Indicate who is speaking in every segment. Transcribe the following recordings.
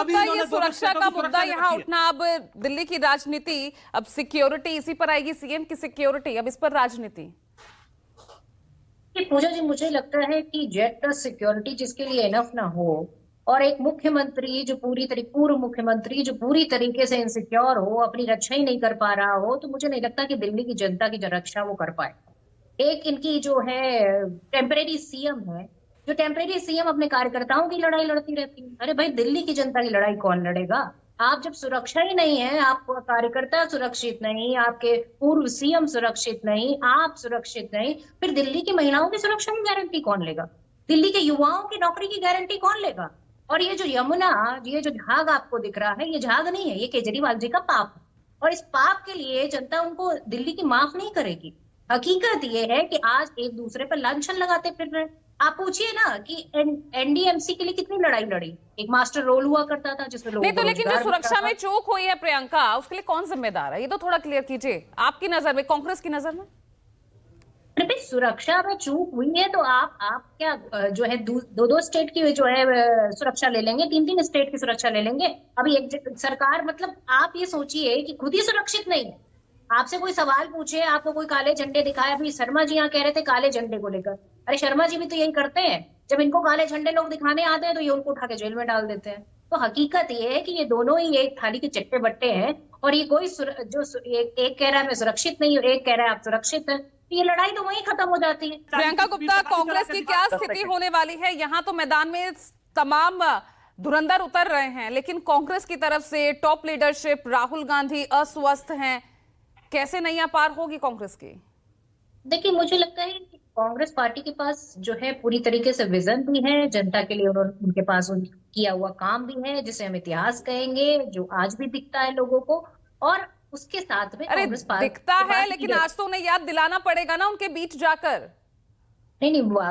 Speaker 1: गुप्ता, ये सुरक्षा का मुद्दा यहाँ उठना, अब दिल्ली की राजनीति, अब सिक्योरिटी इसी पर आएगी, सीएम की सिक्योरिटी, अब इस पर राजनीति।
Speaker 2: कि पूजा जी, मुझे लगता है कि जेट प्लस सिक्योरिटी जिसके लिए इनफ ना हो, और एक मुख्यमंत्री जो पूर्व मुख्यमंत्री जो पूरी तरीके से इनसिक्योर हो, अपनी रक्षा ही नहीं कर पा रहा हो, तो मुझे नहीं लगता कि दिल्ली की जनता की जो रक्षा वो कर पाए। एक इनकी जो है टेम्परेरी सीएम है, जो टेम्परेरी सीएम अपने कार्यकर्ताओं की लड़ाई लड़ती रहती है। अरे भाई, दिल्ली की जनता की लड़ाई कौन लड़ेगा? आप जब सुरक्षा ही नहीं है, आपको कार्यकर्ता सुरक्षित नहीं, आपके पूर्व सीएम सुरक्षित नहीं, आप सुरक्षित नहीं, फिर दिल्ली की महिलाओं की सुरक्षा की गारंटी कौन लेगा? दिल्ली के युवाओं की नौकरी की गारंटी कौन लेगा? और ये जो यमुना, ये जो झाग आपको दिख रहा है, ये झाग नहीं है, ये केजरीवाल जी का पाप है। और इस पाप के लिए जनता उनको दिल्ली की माफ नहीं करेगी। हकीकत ये है कि आज एक दूसरे पर लांछन लगाते फिर रहे। आप पूछिए ना कि एनडीएमसी के लिए कितनी लड़ाई लड़ी, एक मास्टर रोल हुआ करता था जिसमें लोगों
Speaker 1: नहीं तो,
Speaker 2: को
Speaker 1: लेकिन जो
Speaker 2: रोजगार मिलता
Speaker 1: सुरक्षा
Speaker 2: था।
Speaker 1: में चूक हुई है प्रियंका, उसके लिए कौन जिम्मेदार है, ये तो थोड़ा क्लियर कीजिए आपकी नजर में, कांग्रेस की नजर में।
Speaker 2: अरे भाई, सुरक्षा में चूक हुई है तो आप क्या जो है दो स्टेट की जो है सुरक्षा ले लेंगे, तीन स्टेट की सुरक्षा ले लेंगे? अभी एक सरकार, मतलब आप ये सोचिए कि खुद ही सुरक्षित नहीं है। आपसे कोई सवाल पूछे, आपको कोई काले झंडे दिखाए, अभी शर्मा जी यहाँ कह रहे थे काले झंडे को लेकर, अरे शर्मा जी भी तो यही करते हैं, जब इनको काले झंडे लोग दिखाने आते हैं तो ये उनको उठा के जेल में डाल देते हैं। तो हकीकत ये है कि ये दोनों ही एक थाली के चट्टे बट्टे हैं, और ये कोई एक कह रहा है मैं सुरक्षित नहीं हूँ, एक कह रहा है आप सुरक्षित है, तो ये लड़ाई तो वहीं खत्म हो जाती है।
Speaker 1: प्रियंका गुप्ता, कांग्रेस की क्या स्थिति होने वाली है? यहाँ तो मैदान में तमाम धुरंधर उतर रहे हैं, लेकिन कांग्रेस की तरफ से टॉप लीडरशिप, राहुल गांधी अस्वस्थ हैं, कैसे नैया पार होगी कांग्रेस की?
Speaker 2: देखिए, मुझे लगता है कि कांग्रेस पार्टी के पास जो है पूरी तरीके से विजन भी है, जनता के लिए उनके पास किया हुआ काम भी है, जिसे हम इतिहास कहेंगे, जो आज भी दिखता है लोगों को। और उसके साथ में
Speaker 1: अरे
Speaker 2: कांग्रेस पार्टी
Speaker 1: दिखता है, लेकिन आज तो उन्हें याद दिलाना पड़ेगा ना उनके बीच जाकर।
Speaker 2: नहीं नहीं, वो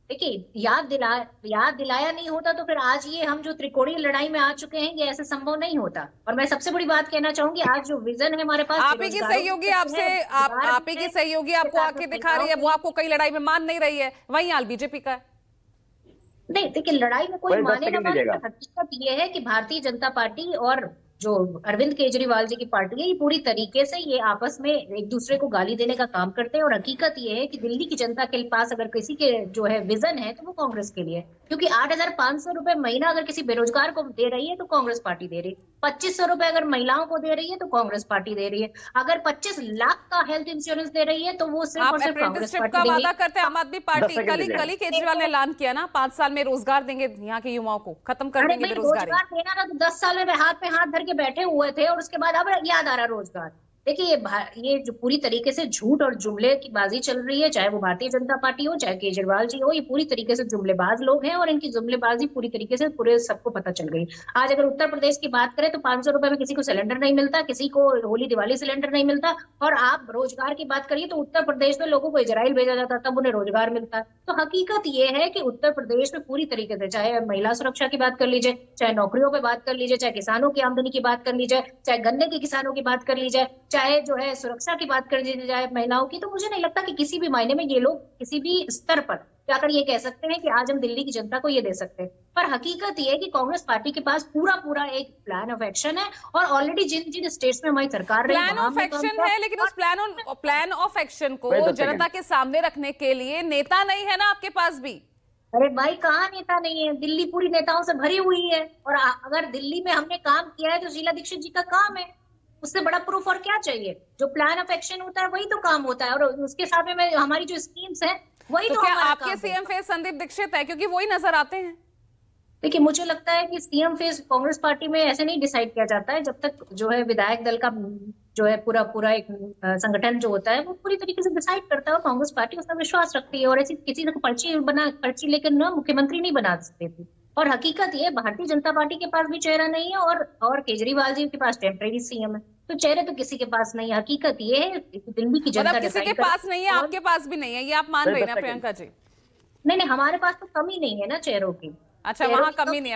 Speaker 2: देखिए, याद दिलाया नहीं होता तो फिर आज ये हम जो त्रिकोणीय लड़ाई में आ चुके हैं, ये ऐसे संभव नहीं होता। और मैं सबसे बड़ी बात कहना चाहूंगी, आज जो विजन है हमारे पास,
Speaker 1: आप ही की सहयोगी आप ही की सहयोगी आपको आके दिखा रही है, वो आपको कई लड़ाई में मान नहीं रही है, वही हाल बीजेपी का है।
Speaker 2: नहीं, देखिए, लड़ाई में कोई माने ना माने, हकीकत ये है कि भारतीय जनता पार्टी और जो अरविंद केजरीवाल जी की पार्टी है, ये पूरी तरीके से ये आपस में एक दूसरे को गाली देने का काम करते हैं। और हकीकत ये है कि दिल्ली की जनता के पास अगर किसी के जो है विजन है, तो वो कांग्रेस के लिए, क्योंकि 8,500 रुपए महीना अगर किसी बेरोजगार को दे रही है तो कांग्रेस पार्टी दे रही है, 2,500 रुपए अगर महिलाओं को दे रही है तो कांग्रेस पार्टी दे रही है, अगर 25 लाख का हेल्थ इंश्योरेंस दे रही है तो वो सिर्फ और सिर्फ कांग्रेस पार्टी
Speaker 1: का
Speaker 2: दे रही
Speaker 1: वादा
Speaker 2: है।
Speaker 1: करते हैं आम आदमी पार्टी, कल ही केजरीवाल ने ऐलान किया ना, 5 साल में रोजगार देंगे यहाँ के युवाओं को, खत्म कर देंगे बेरोजगारी।
Speaker 2: रोजगार देना था तो 10 साल में हाथ पे हाथ धर के बैठे हुए थे, और उसके बाद अब याद आ रहा रोजगार। देखिए, ये जो पूरी तरीके से झूठ और जुमले की बाजी चल रही है, चाहे वो भारतीय जनता पार्टी हो, चाहे केजरीवाल जी हो, ये पूरी तरीके से जुमलेबाज लोग हैं, और इनकी जुमलेबाजी पूरी तरीके से पूरे सबको पता चल गई। आज अगर उत्तर प्रदेश की बात करें तो 500 रुपए में किसी को सिलेंडर नहीं मिलता, किसी को होली दिवाली सिलेंडर नहीं मिलता, और आप रोजगार की बात करिए तो उत्तर प्रदेश में लोगों को इजराइल भेजा जाता तब उन्हें रोजगार मिलता है। तो हकीकत ये है कि उत्तर प्रदेश में पूरी तरीके से, चाहे महिला सुरक्षा की बात कर लीजिए, चाहे नौकरियों पर बात कर लीजिए, चाहे किसानों की आमदनी की बात कर लीजिए, चाहे गन्ने के किसानों की बात कर लीजिए, चाहे जो है सुरक्षा की बात कर दी जाए महिलाओं की, तो मुझे नहीं लगता कि किसी भी मायने में ये लोग किसी भी स्तर पर जाकर ये कह सकते हैं कि आज हम दिल्ली की जनता को ये दे सकते हैं। पर हकीकत ये है कि कांग्रेस पार्टी के पास पूरा एक प्लान ऑफ एक्शन है, और ऑलरेडी जिन स्टेट्स में हमारी सरकार रही,
Speaker 1: प्लान ऑफ एक्शन है, लेकिन उस प्लान ऑफ एक्शन को जनता के सामने रखने के लिए नेता नहीं है ना आपके पास भी?
Speaker 2: अरे भाई, कहाँ नेता नहीं है? दिल्ली पूरी नेताओं से भरी हुई है, और अगर दिल्ली में हमने काम किया है तो शीला दीक्षित जी का काम है, उससे बड़ा प्रूफ और क्या चाहिए? जो प्लान ऑफ एक्शन होता है वही तो काम होता है, और उसके साथ में हमारी जो स्कीम्स है वही तो
Speaker 1: क्या
Speaker 2: हमारा
Speaker 1: आपके
Speaker 2: काम
Speaker 1: सीएम फेस संदीप दीक्षित है, क्योंकि वही नजर आते हैं?
Speaker 2: देखिए, मुझे लगता है कि सीएम फेस कांग्रेस पार्टी में ऐसे नहीं डिसाइड किया जाता है, जब तक जो है विधायक दल का जो है पूरा एक संगठन जो होता है वो पूरी तरीके से डिसाइड करता है, और कांग्रेस पार्टी उसमें विश्वास रखती है, और ऐसी किसी को पर्ची लेकर ना मुख्यमंत्री नहीं बना सकती थी। और हकीकत ये, भारतीय जनता पार्टी के पास भी चेहरा नहीं है, और केजरीवाल जी के पास टेम्परेरी सीएम है, तो चेहरे तो किसी के पास नहीं है। हकीकत ये है दिल्ली की जनता
Speaker 1: किसी के पास नहीं है, आपके पास भी नहीं है, ये आप मान रहे हैं ना प्रियंका जी?
Speaker 2: नहीं नहीं, हमारे पास तो कमी नहीं है ना चेहरों की।
Speaker 1: अच्छा, वहां कमी नहीं है।